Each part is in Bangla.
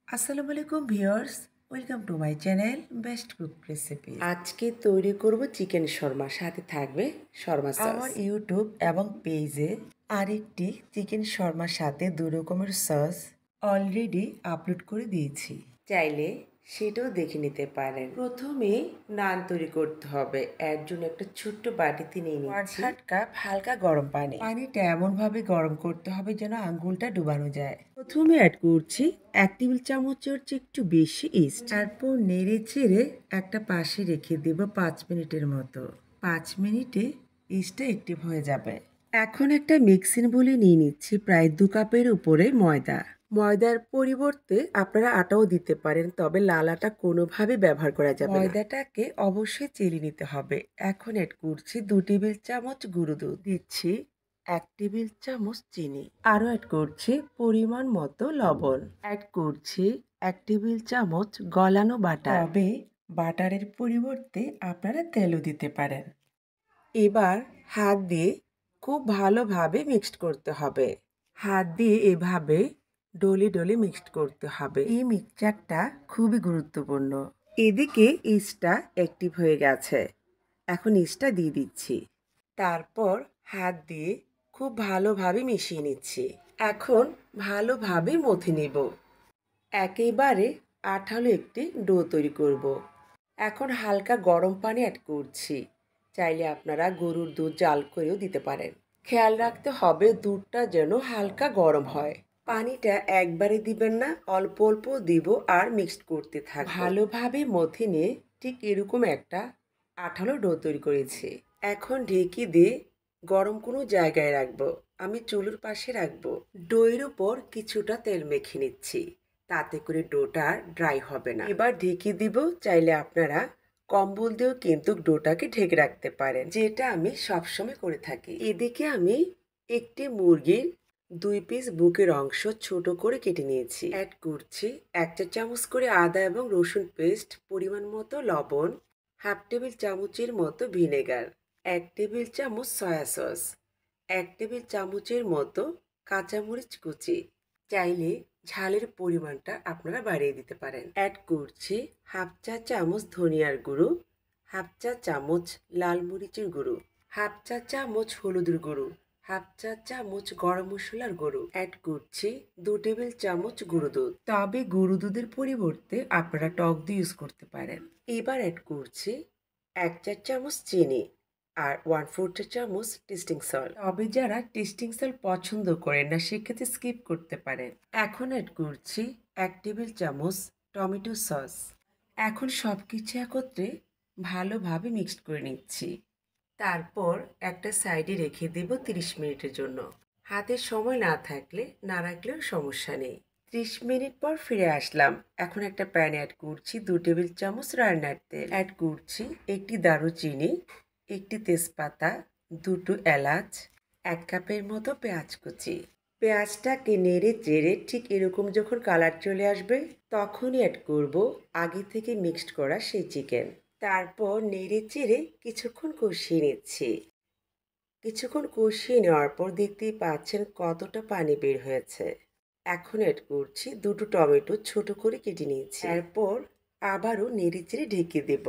আসসালামু আলাইকুম viewers, welcome to my channel best cook recipe. আজকে তৈরি করব চিকেন শর্মা, সাথে থাকবে শর্মা সস। আমার ইউটিউব এবং পেজে আরেকটি চিকেন শর্মার সাথে দু রকমের সস অলরেডি আপলোড করে দিয়েছি। চাইলে সেটাও দেখে নিতে পারেন। প্রথমে নান তৈরি করতে হবে। এর জন্য একটা ছোট্ট বাটিতে নিয়ে নিচ্ছি 1/3 কাপ হালকা গরম পানি। পানিটা এমনভাবে গরম করতে হবে যেন আঙ্গুলটা ডুবানো যায়। প্রথমে অ্যাড করছি 1 টেবিল চামচের চেয়ে একটু বেশি ইস্ট। তারপর নেড়ে চেড়ে একটা পাশে রেখে দেব 5 মিনিটের মতো। 5 মিনিটে ইস্টটা অ্যাক্টিভ হয়ে যাবে। এখন একটা মিক্সিং বলে নিয়ে নিচ্ছি প্রায় 2 কাপের উপরে ময়দা। ময়দার পরিবর্তে আপনারা আটাও দিতে পারেন, তবে লাল আটা কোনোভাবে ব্যবহার করা যাবে না। ময়দাটাকে অবশ্যই চেলে নিতে হবে। এখন অ্যাড করছি 2 টেবিল চামচ গুঁড়ো দুধ, দিচ্ছি 1 টেবিল চামচ চিনি, আরও অ্যাড করছি পরিমাণ মতো লবণ, অ্যাড করছি 1 টেবিল চামচ গলানো বাটার, তবে বাটারের পরিবর্তে আপনারা তেলও দিতে পারেন। এবার হাত দিয়ে খুব ভালোভাবে মিক্সড করতে হবে। হাত দিয়ে এভাবে ডলে ডলে মিক্সড করতে হবে। এই মিক্সচারটা খুবই গুরুত্বপূর্ণ। এদিকে ইস্টটা অ্যাক্টিভ হয়ে গেছে। এখন ইস্টটা দিয়ে দিচ্ছি। তারপর হাত দিয়ে খুব ভালোভাবে মিশিয়ে নিচ্ছি। এখন ভালোভাবে মথে নেব। একেবারে আঠালো একটি ডো তৈরি করব। এখন হালকা গরম পানি অ্যাড করছি। চাইলে আপনারা গরুর দুধ জাল করেও দিতে পারেন। খেয়াল রাখতে হবে দুধটা যেন হালকা গরম হয়। পানিটা একবারে দিবেন না, অল্প অল্প দিব আর মিক্সড করতে থাকবো। ভালোভাবে মথে নিয়ে ঠিক এরকম একটা আঠালো ডো তৈরি করেছি। এখন ঢেকে দিয়ে গরম কোনো জায়গায় রাখবো। আমি চুলোর পাশে রাখবো। ডোয়ের উপর কিছুটা তেল মেখে নিচ্ছি, তাতে করে ডোটা ড্রাই হবে না। এবার ঢেকে দিব। চাইলে আপনারা কম্বল দিয়েও কিন্তু ডোটাকে ঢেকে রাখতে পারেন, যেটা আমি সবসময় করে থাকি। এদিকে আমি একটি মুরগির 2 পিস বুকের অংশ ছোট করে কেটে নিয়েছি। অ্যাড করছি 1 চা চামচ করে আদা এবং রসুন পেস্ট, পরিমাণ মতো লবণ, হাফ টেবিল চামচের মতো ভিনেগার, 1 টেবিল চামচ সয়া সস, 1 টেবিল চামচের মতো কাঁচামরিচ কুচি। চাইলে ঝালের পরিমাণটা আপনারা বাড়িয়ে দিতে পারেন। অ্যাড করছি হাফ চা চামচ ধনিয়ার গুঁড়ো, হাফ চা চামচ লাল মরিচের গুঁড়ো, হাফ চা চামচ হলুদের গুঁড়ো, হাফ চা চামচ গরম মশলার গুঁড়ো। অ্যাড করছি 2 টেবিল চামচ গুঁড়ো দুধ, তবে গুঁড়ো দুধের পরিবর্তে আপনারা টক দই ইউজ করতে পারেন। এবার অ্যাড করছি 1 চা চামচ চিনি আর 1/4 চা চামচ টেস্টিং সল্ট। তবে যারা টেস্টিং সল্ট পছন্দ করেন না সেক্ষেত্রে স্কিপ করতে পারেন। এখন অ্যাড করছি 1 টেবিল চামচ টমেটো সস। এখন সব কিছু একত্রে ভালোভাবে মিক্সড করে নিচ্ছি। তারপর একটা সাইডে রেখে দেব 30 মিনিটের জন্য। হাতে সময় না থাকলে না রাখলেও সমস্যা নেই। 30 মিনিট পর ফিরে আসলাম। এখন একটা প্যানে অ্যাড করছি 2 টেবিল চামচ রান্নার তেল, অ্যাড করছি একটি দারুচিনি, একটি তেজপাতা, 2টো এলাচ, 1 কাপের মতো পেঁয়াজ কুচি। পেঁয়াজটাকে নেড়ে চেড়ে ঠিক এরকম যখন কালার চলে আসবে তখনই অ্যাড করব আগে থেকে মিক্সড করা সেই চিকেন। তারপর নেড়ে চেড়ে কিছুক্ষণ কষিয়ে নিচ্ছি। কিছুক্ষণ কষিয়ে নেওয়ার পর দেখতেই পাচ্ছেন কতটা পানি বের হয়েছে। এখন অ্যাড করছি 2টো টমেটো ছোট করে কেটে নিয়েছি। এরপর আবারও নেড়ে চেড়ে ঢেকে দেব।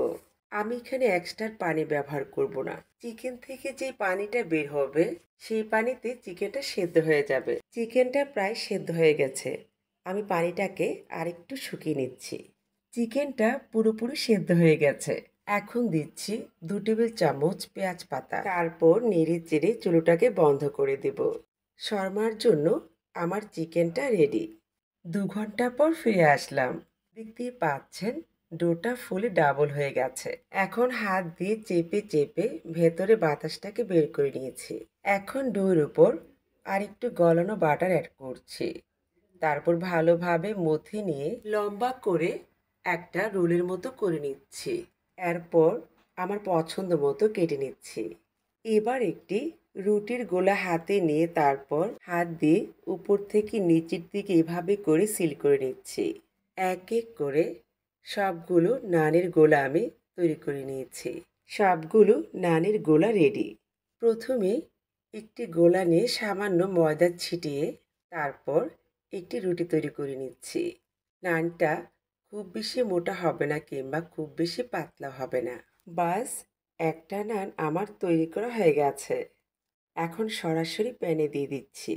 আমি এখানে এক্সট্রা পানি ব্যবহার করব না। চিকেন থেকে যে পানিটা বের হবে সেই পানিতে চিকেনটা সেদ্ধ হয়ে যাবে। চিকেনটা প্রায় সেদ্ধ হয়ে গেছে। আমি পানিটাকে আরেকটু শুকিয়ে নিচ্ছি। চিকেনটা পুরোপুরি সেদ্ধ হয়ে গেছে। এখন দিচ্ছি 2 টেবিল চামচ পেঁয়াজ পাতা। তারপর নেড়ে চেড়ে চুলোটাকে বন্ধ করে দেব। শর্মার জন্য আমার চিকেনটা রেডি। 2 ঘন্টা পর ফিরে আসলাম। দেখতেই পাচ্ছেন ডোটা ফুলে ডাবল হয়ে গেছে। এখন হাত দিয়ে চেপে চেপে ভেতরে বাতাসটাকে বের করে নিয়েছি। এখন ডোর উপর আরেকটু গলানো বাটার অ্যাড করছি। তারপর ভালোভাবে মথে নিয়ে লম্বা করে একটা রোলের মতো করে নিচ্ছি। এরপর আমার পছন্দ মতো কেটে নিচ্ছি। এবার একটি রুটির গোলা হাতে নিয়ে তারপর হাত দিয়ে উপর থেকে নিচের দিকে এভাবে করে সিল করে নিচ্ছি। এক এক করে সবগুলো নানের গোলা আমি তৈরি করে নিয়েছি। সবগুলো নানের গোলা রেডি। প্রথমে একটি গোলা নিয়ে সামান্য ময়দা ছিটিয়ে তারপর একটি রুটি তৈরি করে নিচ্ছি। নানটা খুব বেশি মোটা হবে না কিংবা খুব বেশি পাতলা হবে না। বাস একটা নান আমার তৈরি করা হয়ে গেছে। এখন সরাসরি প্যানে দিয়ে দিচ্ছি।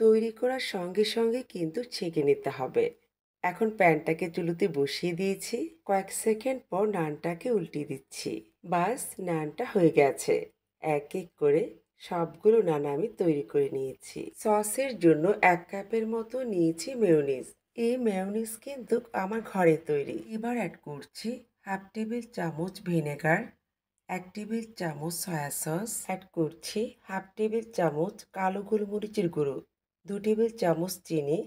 তৈরি করার সঙ্গে সঙ্গে কিন্তু ছেঁকে নিতে হবে। এখন প্যানটাকে চুলোতে বসিয়ে দিয়েছি। কয়েক সেকেন্ড পর নানটাকে উল্টিয়ে দিচ্ছি। বাস নানটা হয়ে গেছে। এক এক করে সবগুলো নান আমি তৈরি করে নিয়েছি। সসের জন্য 1 কাপের মতো নিয়েছি মেয়োনিজ। এই মেয়োনিজ কিন্তু আমার ঘরে তৈরি। এবার অ্যাড করছি হাফ টেবিল চামচ ভিনেগার, 1 টেবিল চামচ সয়া সস, অ্যাড করছি হাফ টেবিল চামচ কালো গোলমরিচের গুঁড়ো, 2 টেবিল চামচ চিনি,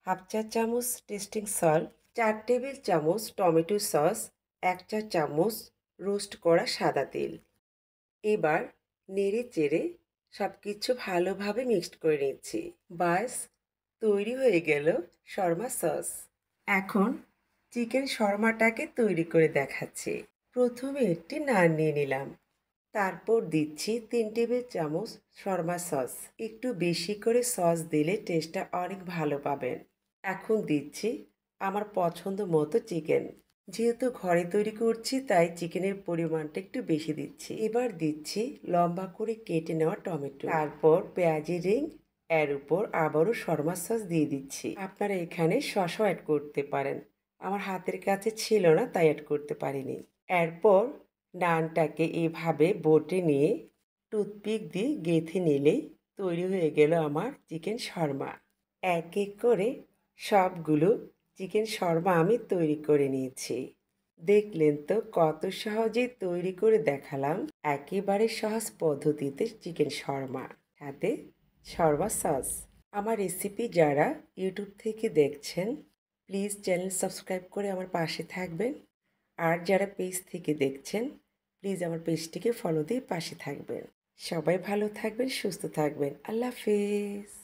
হাফ চা চামচ টেস্টিং সল্ট, 4 টেবিল চামচ টমেটো সস, 1 চা চামচ রোস্ট করা সাদা তেল। এবার নেড়ে চেড়ে সব কিছু ভালোভাবে মিক্সড করে নিচ্ছি। বাস তৈরি হয়ে গেল শর্মা সস। এখন চিকেন শর্মাটাকে তৈরি করে দেখাচ্ছি। প্রথমে একটি নান নিয়ে নিলাম। তারপর দিচ্ছি 3 টেবিল চামচ শর্মা সস। একটু বেশি করে সস দিলে টেস্টটা অনেক ভালো পাবেন। এখন দিচ্ছি আমার পছন্দ মতো চিকেন। যেহেতু ঘরে তৈরি করছি তাই চিকেনের পরিমাণটা একটু বেশি দিচ্ছি। এবার দিচ্ছি লম্বা করে কেটে নেওয়া টমেটো। তারপর পেঁয়াজের রিং, এর উপর আবারও শর্মা সস দিয়ে দিচ্ছি। আপনারা এখানে সসও অ্যাড করতে পারেন। আমার হাতের কাছে ছিল না তাই অ্যাড করতে পারিনি। এরপর নানটাকে এভাবে বটে নিয়ে টুথপিক দিয়ে গেঁথে নিলেই তৈরি হয়ে গেল আমার চিকেন শর্মা। এক এক করে সবগুলো চিকেন শর্মা আমি তৈরি করে নিয়েছি। দেখলেন তো কত সহজেই তৈরি করে দেখালাম একেবারে সহজ পদ্ধতিতে চিকেন শর্মা, সাথে শর্মা সস। আমার রেসিপি যারা ইউটিউব থেকে দেখছেন প্লিজ চ্যানেল সাবস্ক্রাইব করে আমার পাশে থাকবেন। আর যারা পেজ থেকে দেখছেন প্লিজ আমার পেজটিকে ফলো দিয়ে পাশে থাকবেন। সবাই ভালো থাকবেন, সুস্থ থাকবেন। আল্লাহ হাফেজ।